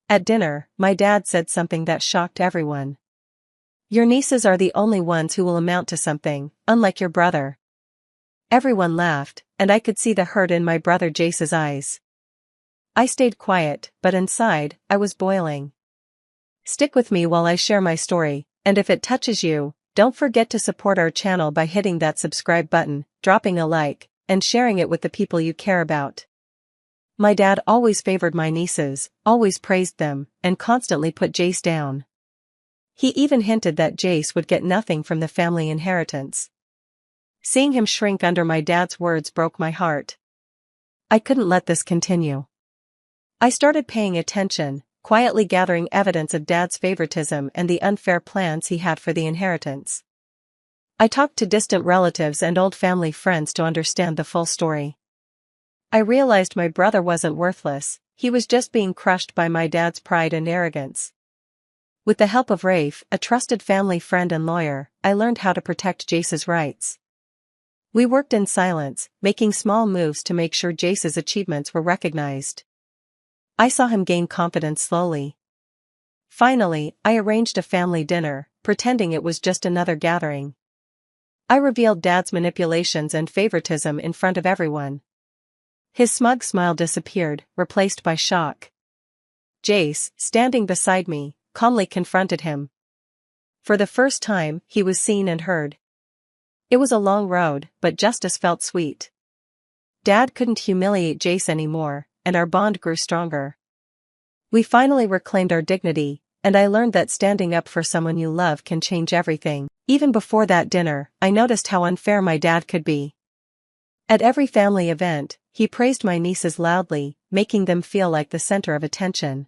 At dinner, my dad said something that shocked everyone. "Your nieces are the only ones who will amount to something, unlike your brother." Everyone laughed, and I could see the hurt in my brother Jace's eyes. I stayed quiet, but inside, I was boiling. Stick with me while I share my story, and if it touches you, don't forget to support our channel by hitting that subscribe button, dropping a like, and sharing it with the people you care about. My dad always favored my nieces, always praised them, and constantly put Jace down. He even hinted that Jace would get nothing from the family inheritance. Seeing him shrink under my dad's words broke my heart. I couldn't let this continue. I started paying attention, quietly gathering evidence of Dad's favoritism and the unfair plans he had for the inheritance. I talked to distant relatives and old family friends to understand the full story. I realized my brother wasn't worthless, he was just being crushed by my dad's pride and arrogance. With the help of Rafe, a trusted family friend and lawyer, I learned how to protect Jace's rights. We worked in silence, making small moves to make sure Jace's achievements were recognized. I saw him gain confidence slowly. Finally, I arranged a family dinner, pretending it was just another gathering. I revealed Dad's manipulations and favoritism in front of everyone. His smug smile disappeared, replaced by shock. Jace, standing beside me, calmly confronted him. For the first time, he was seen and heard. It was a long road, but justice felt sweet. Dad couldn't humiliate Jace anymore, and our bond grew stronger. We finally reclaimed our dignity, and I learned that standing up for someone you love can change everything. Even before that dinner, I noticed how unfair my dad could be. At every family event, he praised my nieces loudly, making them feel like the center of attention.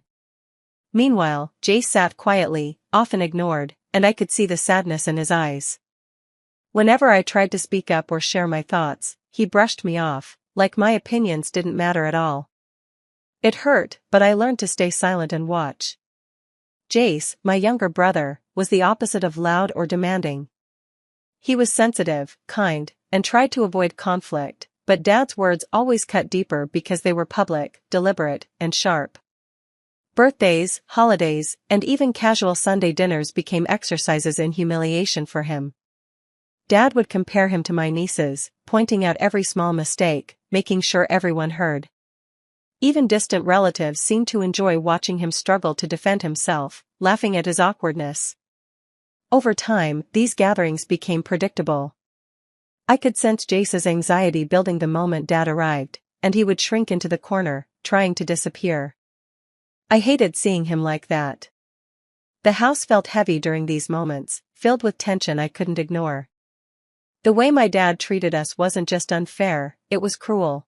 Meanwhile, Jace sat quietly, often ignored, and I could see the sadness in his eyes. Whenever I tried to speak up or share my thoughts, he brushed me off, like my opinions didn't matter at all. It hurt, but I learned to stay silent and watch. Jace, my younger brother, was the opposite of loud or demanding. He was sensitive, kind, and tried to avoid conflict, but Dad's words always cut deeper because they were public, deliberate, and sharp. Birthdays, holidays, and even casual Sunday dinners became exercises in humiliation for him. Dad would compare him to my nieces, pointing out every small mistake, making sure everyone heard. Even distant relatives seemed to enjoy watching him struggle to defend himself, laughing at his awkwardness. Over time, these gatherings became predictable. I could sense Jace's anxiety building the moment Dad arrived, and he would shrink into the corner, trying to disappear. I hated seeing him like that. The house felt heavy during these moments, filled with tension I couldn't ignore. The way my dad treated us wasn't just unfair, it was cruel.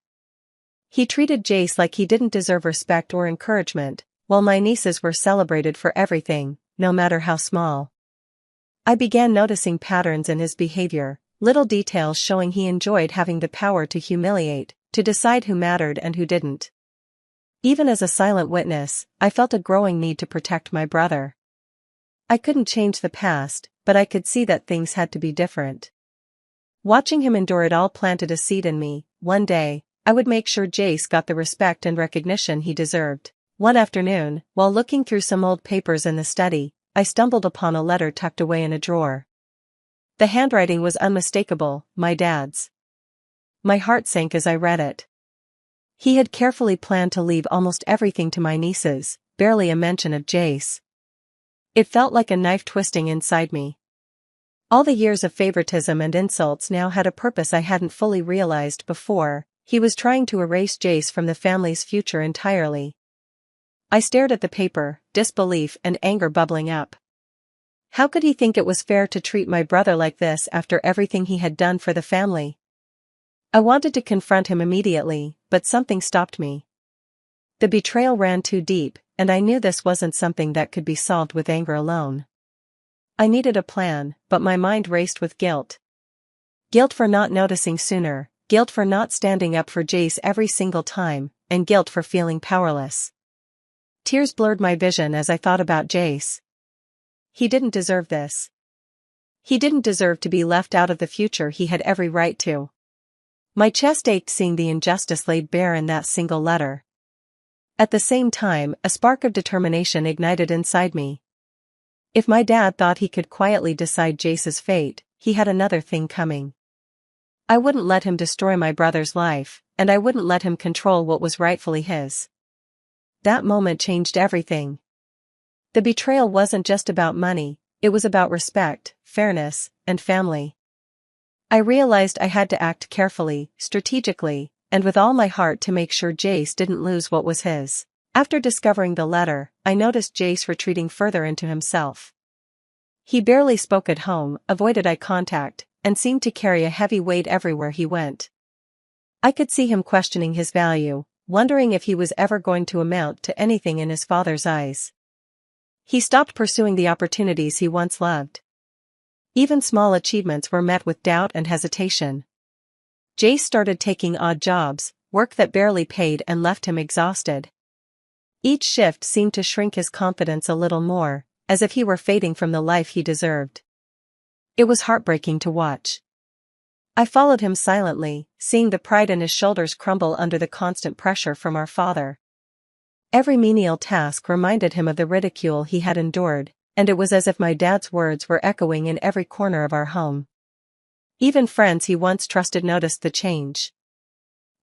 He treated Jace like he didn't deserve respect or encouragement, while my nieces were celebrated for everything, no matter how small. I began noticing patterns in his behavior, little details showing he enjoyed having the power to humiliate, to decide who mattered and who didn't. Even as a silent witness, I felt a growing need to protect my brother. I couldn't change the past, but I could see that things had to be different. Watching him endure it all planted a seed in me. One day, I would make sure Jace got the respect and recognition he deserved. One afternoon, while looking through some old papers in the study, I stumbled upon a letter tucked away in a drawer. The handwriting was unmistakable, my dad's. My heart sank as I read it. He had carefully planned to leave almost everything to my nieces, barely a mention of Jace. It felt like a knife twisting inside me. All the years of favoritism and insults now had a purpose I hadn't fully realized before. He was trying to erase Jace from the family's future entirely. I stared at the paper, disbelief and anger bubbling up. How could he think it was fair to treat my brother like this after everything he had done for the family? I wanted to confront him immediately, but something stopped me. The betrayal ran too deep, and I knew this wasn't something that could be solved with anger alone. I needed a plan, but my mind raced with guilt. Guilt for not noticing sooner, guilt for not standing up for Jace every single time, and guilt for feeling powerless. Tears blurred my vision as I thought about Jace. He didn't deserve this. He didn't deserve to be left out of the future he had every right to. My chest ached seeing the injustice laid bare in that single letter. At the same time, a spark of determination ignited inside me. If my dad thought he could quietly decide Jace's fate, he had another thing coming. I wouldn't let him destroy my brother's life, and I wouldn't let him control what was rightfully his. That moment changed everything. The betrayal wasn't just about money, it was about respect, fairness, and family. I realized I had to act carefully, strategically, and with all my heart to make sure Jace didn't lose what was his. After discovering the letter, I noticed Jace retreating further into himself. He barely spoke at home, avoided eye contact, and seemed to carry a heavy weight everywhere he went. I could see him questioning his value, wondering if he was ever going to amount to anything in his father's eyes. He stopped pursuing the opportunities he once loved. Even small achievements were met with doubt and hesitation. Jace started taking odd jobs, work that barely paid and left him exhausted. Each shift seemed to shrink his confidence a little more, as if he were fading from the life he deserved. It was heartbreaking to watch. I followed him silently, seeing the pride in his shoulders crumble under the constant pressure from our father. Every menial task reminded him of the ridicule he had endured, and it was as if my dad's words were echoing in every corner of our home. Even friends he once trusted noticed the change.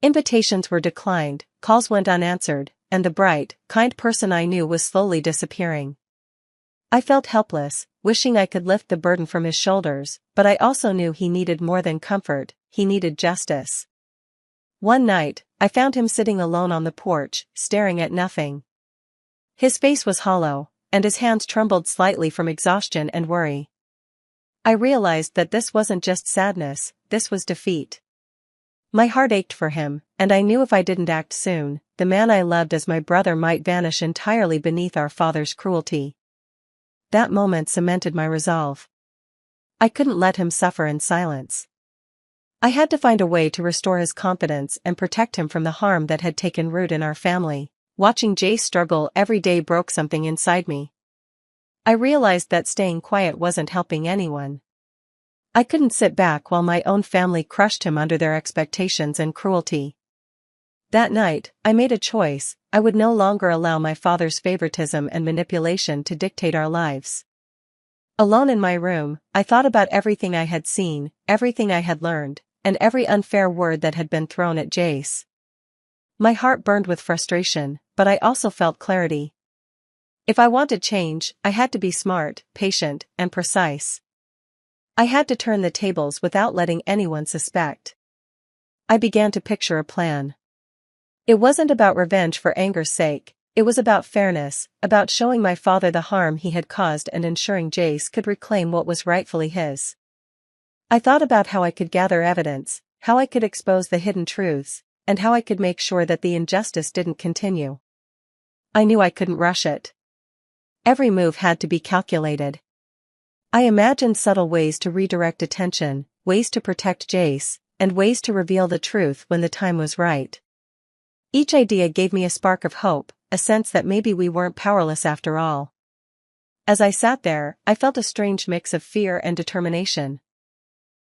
Invitations were declined, calls went unanswered, and the bright, kind person I knew was slowly disappearing. I felt helpless, wishing I could lift the burden from his shoulders, but I also knew he needed more than comfort, he needed justice. One night, I found him sitting alone on the porch, staring at nothing. His face was hollow, and his hands trembled slightly from exhaustion and worry. I realized that this wasn't just sadness, this was defeat. My heart ached for him, and I knew if I didn't act soon, the man I loved as my brother might vanish entirely beneath our father's cruelty. That moment cemented my resolve. I couldn't let him suffer in silence. I had to find a way to restore his confidence and protect him from the harm that had taken root in our family. Watching Jace struggle every day broke something inside me. I realized that staying quiet wasn't helping anyone. I couldn't sit back while my own family crushed him under their expectations and cruelty. That night, I made a choice. I would no longer allow my father's favoritism and manipulation to dictate our lives. Alone in my room, I thought about everything I had seen, everything I had learned, and every unfair word that had been thrown at Jace. My heart burned with frustration, but I also felt clarity. If I wanted change, I had to be smart, patient, and precise. I had to turn the tables without letting anyone suspect. I began to picture a plan. It wasn't about revenge for anger's sake, it was about fairness, about showing my father the harm he had caused and ensuring Jace could reclaim what was rightfully his. I thought about how I could gather evidence, how I could expose the hidden truths, and how I could make sure that the injustice didn't continue. I knew I couldn't rush it. Every move had to be calculated. I imagined subtle ways to redirect attention, ways to protect Jace, and ways to reveal the truth when the time was right. Each idea gave me a spark of hope, a sense that maybe we weren't powerless after all. As I sat there, I felt a strange mix of fear and determination.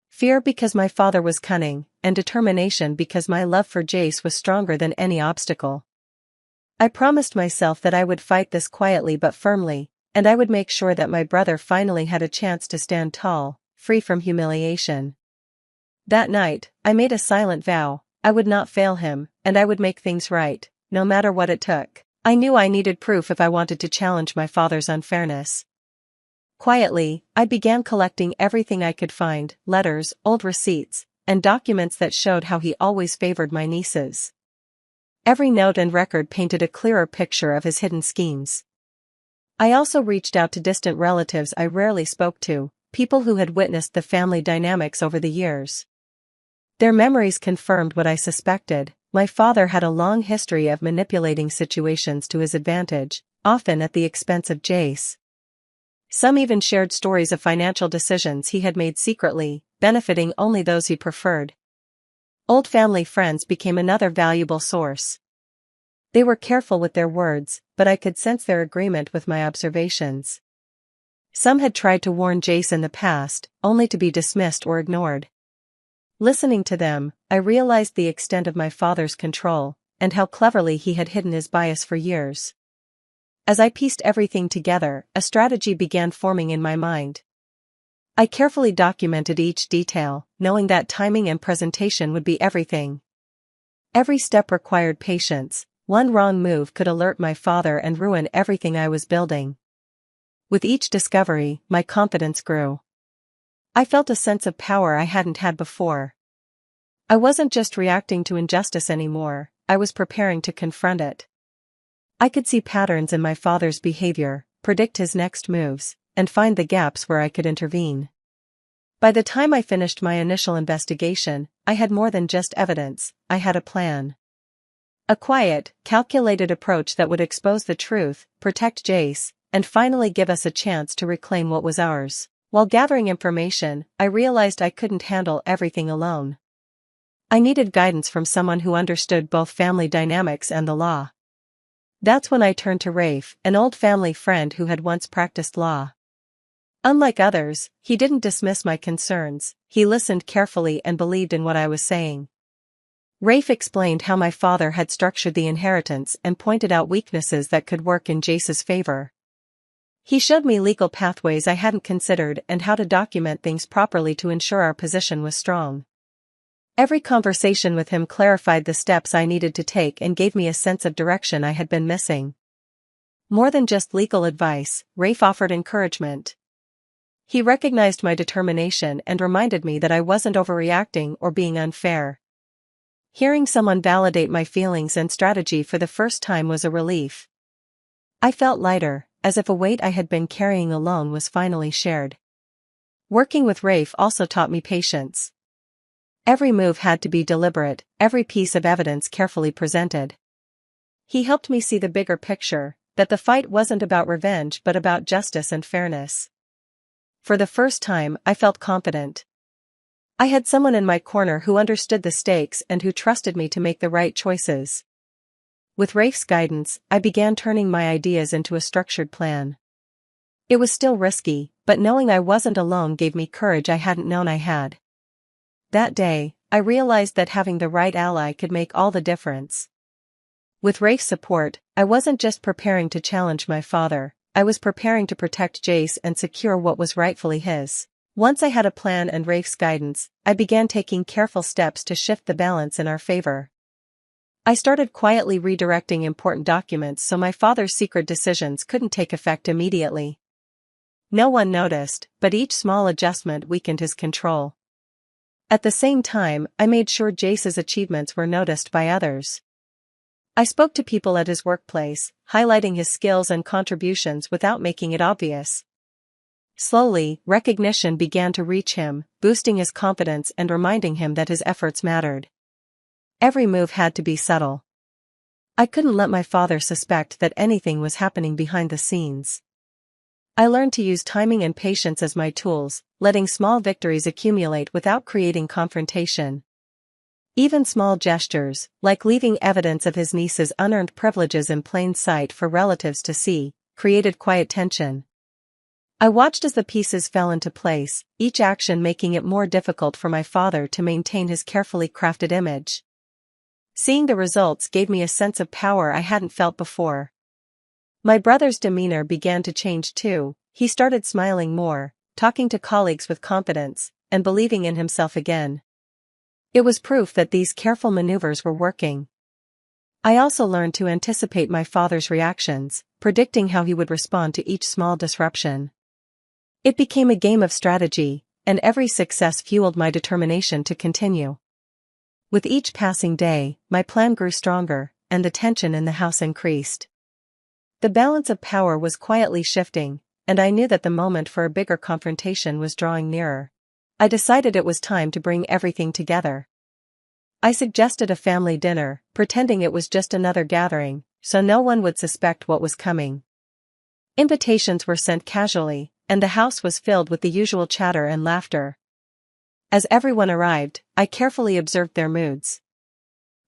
Fear because my father was cunning, and determination because my love for Jace was stronger than any obstacle. I promised myself that I would fight this quietly but firmly, and I would make sure that my brother finally had a chance to stand tall, free from humiliation. That night, I made a silent vow. I would not fail him, and I would make things right, no matter what it took. I knew I needed proof if I wanted to challenge my father's unfairness. Quietly, I began collecting everything I could find, letters, old receipts, and documents that showed how he always favored my nieces. Every note and record painted a clearer picture of his hidden schemes. I also reached out to distant relatives I rarely spoke to, people who had witnessed the family dynamics over the years. Their memories confirmed what I suspected. My father had a long history of manipulating situations to his advantage, often at the expense of Jace. Some even shared stories of financial decisions he had made secretly, benefiting only those he preferred. Old family friends became another valuable source. They were careful with their words, but I could sense their agreement with my observations. Some had tried to warn Jace in the past, only to be dismissed or ignored. Listening to them, I realized the extent of my father's control. and how cleverly he had hidden his bias for years. As I pieced everything together, a strategy began forming in my mind. I carefully documented each detail, knowing that timing and presentation would be everything. Every step required patience. One wrong move could alert my father and ruin everything I was building. With each discovery, my confidence grew. I felt a sense of power I hadn't had before. I wasn't just reacting to injustice anymore, I was preparing to confront it. I could see patterns in my father's behavior, predict his next moves, and find the gaps where I could intervene. By the time I finished my initial investigation, I had more than just evidence, I had a plan. A quiet, calculated approach that would expose the truth, protect Jace, and finally give us a chance to reclaim what was ours. While gathering information, I realized I couldn't handle everything alone. I needed guidance from someone who understood both family dynamics and the law. That's when I turned to Rafe, an old family friend who had once practiced law. Unlike others, he didn't dismiss my concerns, he listened carefully and believed in what I was saying. Rafe explained how my father had structured the inheritance and pointed out weaknesses that could work in Jace's favor. He showed me legal pathways I hadn't considered and how to document things properly to ensure our position was strong. Every conversation with him clarified the steps I needed to take and gave me a sense of direction I had been missing. More than just legal advice, Rafe offered encouragement. He recognized my determination and reminded me that I wasn't overreacting or being unfair. Hearing someone validate my feelings and strategy for the first time was a relief. I felt lighter, as if a weight I had been carrying alone was finally shared. Working with Rafe also taught me patience. Every move had to be deliberate, every piece of evidence carefully presented. He helped me see the bigger picture, that the fight wasn't about revenge but about justice and fairness. For the first time, I felt confident. I had someone in my corner who understood the stakes and who trusted me to make the right choices. With Rafe's guidance, I began turning my ideas into a structured plan. It was still risky, but knowing I wasn't alone gave me courage I hadn't known I had. That day, I realized that having the right ally could make all the difference. With Rafe's support, I wasn't just preparing to challenge my father, I was preparing to protect Jace and secure what was rightfully his. Once I had a plan and Rafe's guidance, I began taking careful steps to shift the balance in our favor. I started quietly redirecting important documents so my father's secret decisions couldn't take effect immediately. No one noticed, but each small adjustment weakened his control. At the same time, I made sure Jace's achievements were noticed by others. I spoke to people at his workplace, highlighting his skills and contributions without making it obvious. Slowly, recognition began to reach him, boosting his confidence and reminding him that his efforts mattered. Every move had to be subtle. I couldn't let my father suspect that anything was happening behind the scenes. I learned to use timing and patience as my tools, letting small victories accumulate without creating confrontation. Even small gestures, like leaving evidence of his niece's unearned privileges in plain sight for relatives to see, created quiet tension. I watched as the pieces fell into place, each action making it more difficult for my father to maintain his carefully crafted image. Seeing the results gave me a sense of power I hadn't felt before. My brother's demeanor began to change too, he started smiling more, talking to colleagues with confidence, and believing in himself again. It was proof that these careful maneuvers were working. I also learned to anticipate my father's reactions, predicting how he would respond to each small disruption. It became a game of strategy, and every success fueled my determination to continue. With each passing day, my plan grew stronger, and the tension in the house increased. The balance of power was quietly shifting, and I knew that the moment for a bigger confrontation was drawing nearer. I decided it was time to bring everything together. I suggested a family dinner, pretending it was just another gathering, so no one would suspect what was coming. Invitations were sent casually, and the house was filled with the usual chatter and laughter. As everyone arrived, I carefully observed their moods.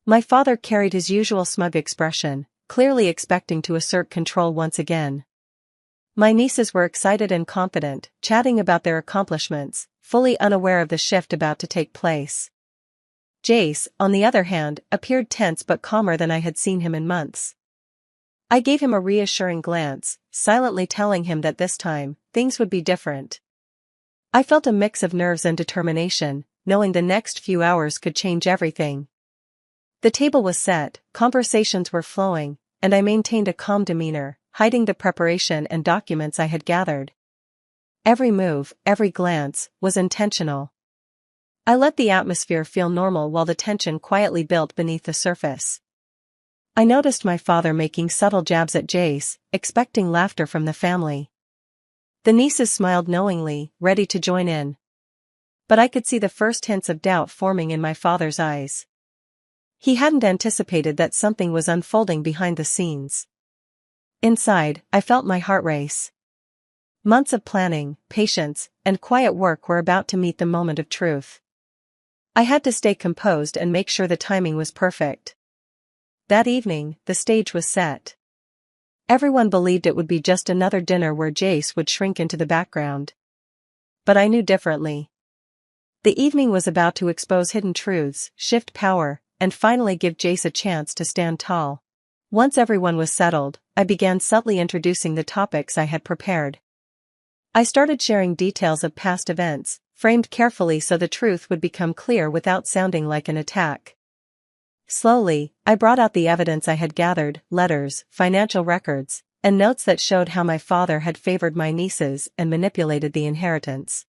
My father carried his usual smug expression, clearly expecting to assert control once again. My nieces were excited and confident, chatting about their accomplishments, fully unaware of the shift about to take place. Jace, on the other hand, appeared tense but calmer than I had seen him in months. I gave him a reassuring glance, silently telling him that this time, things would be different. I felt a mix of nerves and determination, knowing the next few hours could change everything. The table was set, conversations were flowing, and I maintained a calm demeanor, hiding the preparation and documents I had gathered. Every move, every glance, was intentional. I let the atmosphere feel normal while the tension quietly built beneath the surface. I noticed my father making subtle jabs at Jace, expecting laughter from the family. The nieces smiled knowingly, ready to join in. But I could see the first hints of doubt forming in my father's eyes. He hadn't anticipated that something was unfolding behind the scenes. Inside, I felt my heart race. Months of planning, patience, and quiet work were about to meet the moment of truth. I had to stay composed and make sure the timing was perfect. That evening, the stage was set. Everyone believed it would be just another dinner where Jace would shrink into the background. But I knew differently. The evening was about to expose hidden truths, shift power, and finally give Jace a chance to stand tall. Once everyone was settled, I began subtly introducing the topics I had prepared. I started sharing details of past events, framed carefully so the truth would become clear without sounding like an attack. Slowly, I brought out the evidence I had gathered, letters, financial records, and notes that showed how my father had favored my nieces and manipulated the inheritance.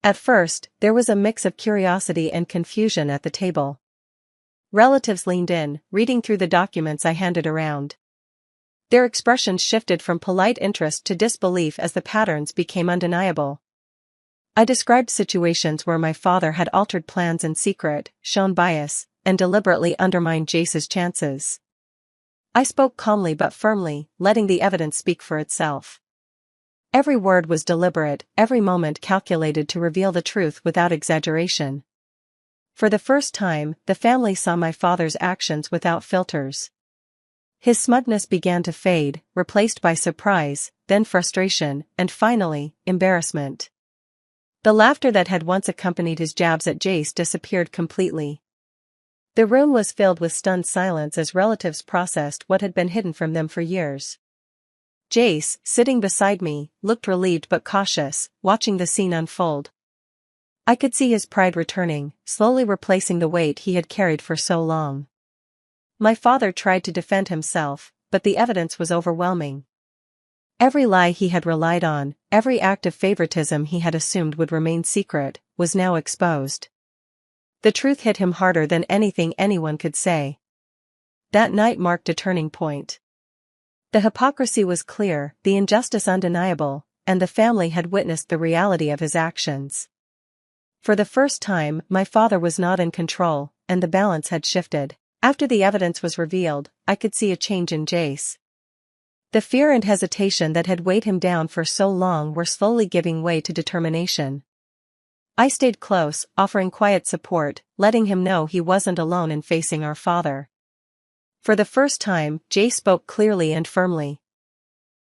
At first, there was a mix of curiosity and confusion at the table. Relatives leaned in, reading through the documents I handed around. Their expressions shifted from polite interest to disbelief as the patterns became undeniable. I described situations where my father had altered plans in secret, shown bias, and deliberately undermined Jace's chances. I spoke calmly but firmly, letting the evidence speak for itself. Every word was deliberate, every moment calculated to reveal the truth without exaggeration. For the first time, the family saw my father's actions without filters. His smugness began to fade, replaced by surprise, then frustration, and finally, embarrassment. The laughter that had once accompanied his jabs at Jace disappeared completely. The room was filled with stunned silence as relatives processed what had been hidden from them for years. Jace, sitting beside me, looked relieved but cautious, watching the scene unfold. I could see his pride returning, slowly replacing the weight he had carried for so long. My father tried to defend himself, but the evidence was overwhelming. Every lie he had relied on, every act of favoritism he had assumed would remain secret, was now exposed. The truth hit him harder than anything anyone could say. That night marked a turning point. The hypocrisy was clear, the injustice undeniable, and the family had witnessed the reality of his actions. For the first time, my father was not in control, and the balance had shifted. After the evidence was revealed, I could see a change in Jace. The fear and hesitation that had weighed him down for so long were slowly giving way to determination. I stayed close, offering quiet support, letting him know he wasn't alone in facing our father. For the first time, Jace spoke clearly and firmly.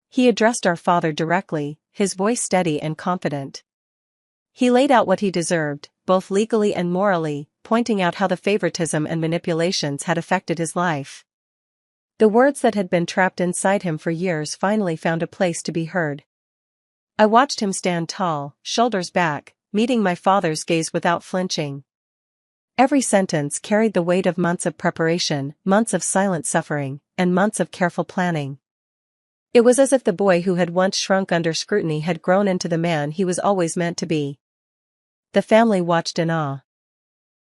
He addressed our father directly, his voice steady and confident. He laid out what he deserved, both legally and morally, pointing out how the favoritism and manipulations had affected his life. The words that had been trapped inside him for years finally found a place to be heard. I watched him stand tall, shoulders back, meeting my father's gaze without flinching. Every sentence carried the weight of months of preparation, months of silent suffering, and months of careful planning. It was as if the boy who had once shrunk under scrutiny had grown into the man he was always meant to be. The family watched in awe.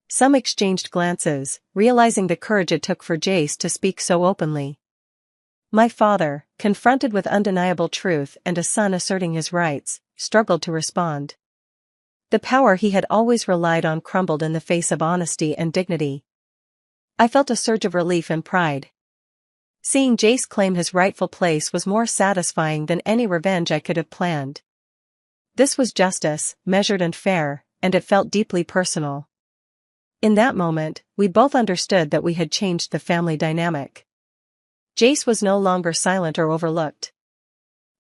Some exchanged glances, realizing the courage it took for Jace to speak so openly. My father, confronted with undeniable truth and a son asserting his rights, struggled to respond. The power he had always relied on crumbled in the face of honesty and dignity. I felt a surge of relief and pride. Seeing Jace claim his rightful place was more satisfying than any revenge I could have planned. This was justice, measured and fair, and it felt deeply personal. In that moment, we both understood that we had changed the family dynamic. Jace was no longer silent or overlooked.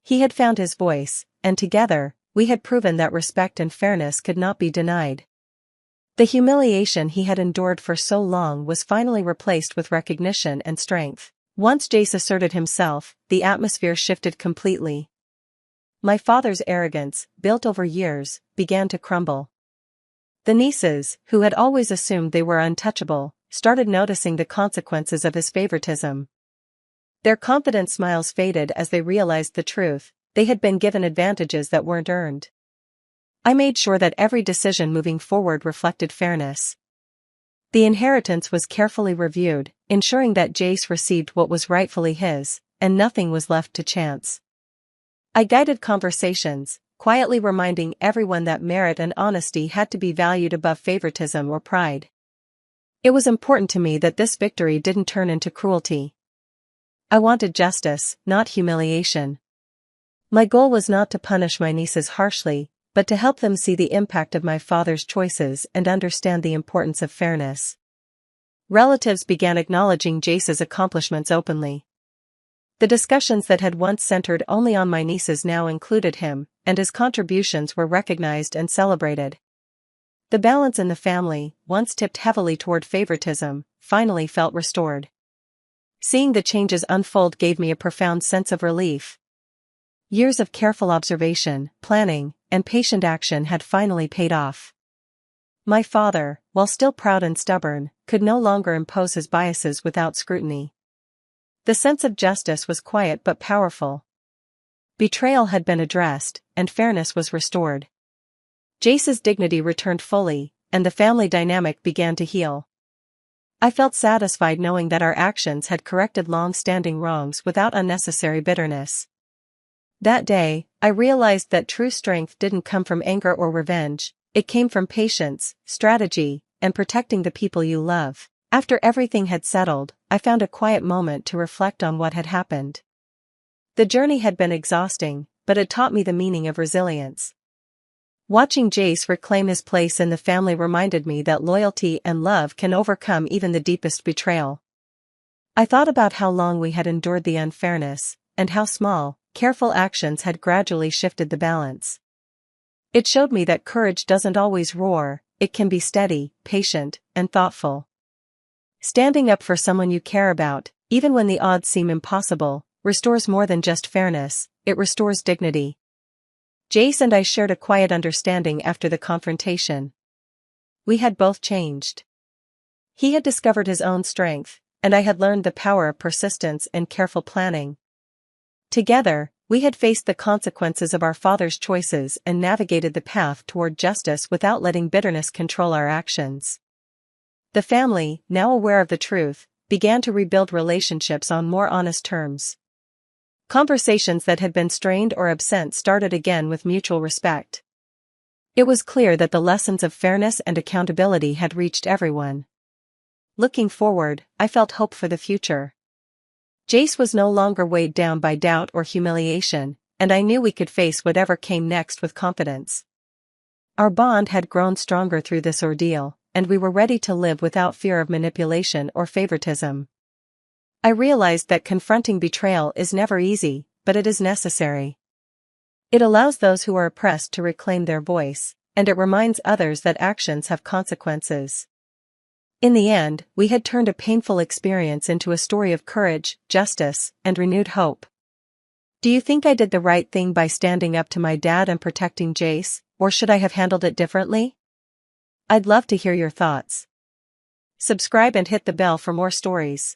He had found his voice, and together, we had proven that respect and fairness could not be denied. The humiliation he had endured for so long was finally replaced with recognition and strength. Once Jace asserted himself, the atmosphere shifted completely. My father's arrogance, built over years, began to crumble. The nieces, who had always assumed they were untouchable, started noticing the consequences of his favoritism. Their confident smiles faded as they realized the truth: they had been given advantages that weren't earned. I made sure that every decision moving forward reflected fairness. The inheritance was carefully reviewed, ensuring that Jace received what was rightfully his, and nothing was left to chance. I guided conversations, quietly reminding everyone that merit and honesty had to be valued above favoritism or pride. It was important to me that this victory didn't turn into cruelty. I wanted justice, not humiliation. My goal was not to punish my nieces harshly, but to help them see the impact of my father's choices and understand the importance of fairness. Relatives began acknowledging Jace's accomplishments openly. The discussions that had once centered only on my nieces now included him, and his contributions were recognized and celebrated. The balance in the family, once tipped heavily toward favoritism, finally felt restored. Seeing the changes unfold gave me a profound sense of relief. Years of careful observation, planning, and patient action had finally paid off. My father, while still proud and stubborn, could no longer impose his biases without scrutiny. The sense of justice was quiet but powerful. Betrayal had been addressed, and fairness was restored. Jace's dignity returned fully, and the family dynamic began to heal. I felt satisfied knowing that our actions had corrected long-standing wrongs without unnecessary bitterness. That day, I realized that true strength didn't come from anger or revenge, it came from patience, strategy, and protecting the people you love. After everything had settled, I found a quiet moment to reflect on what had happened. The journey had been exhausting, but it taught me the meaning of resilience. Watching Jace reclaim his place in the family reminded me that loyalty and love can overcome even the deepest betrayal. I thought about how long we had endured the unfairness, and how small, careful actions had gradually shifted the balance. It showed me that courage doesn't always roar, it can be steady, patient, and thoughtful. Standing up for someone you care about, even when the odds seem impossible, restores more than just fairness, it restores dignity. Jace and I shared a quiet understanding after the confrontation. We had both changed. He had discovered his own strength, and I had learned the power of persistence and careful planning. Together, we had faced the consequences of our father's choices and navigated the path toward justice without letting bitterness control our actions. The family, now aware of the truth, began to rebuild relationships on more honest terms. Conversations that had been strained or absent started again with mutual respect. It was clear that the lessons of fairness and accountability had reached everyone. Looking forward, I felt hope for the future. Jace was no longer weighed down by doubt or humiliation, and I knew we could face whatever came next with confidence. Our bond had grown stronger through this ordeal, and we were ready to live without fear of manipulation or favoritism. I realized that confronting betrayal is never easy, but it is necessary. It allows those who are oppressed to reclaim their voice, and it reminds others that actions have consequences. In the end, we had turned a painful experience into a story of courage, justice, and renewed hope. Do you think I did the right thing by standing up to my dad and protecting Jace, or should I have handled it differently? I'd love to hear your thoughts. Subscribe and hit the bell for more stories.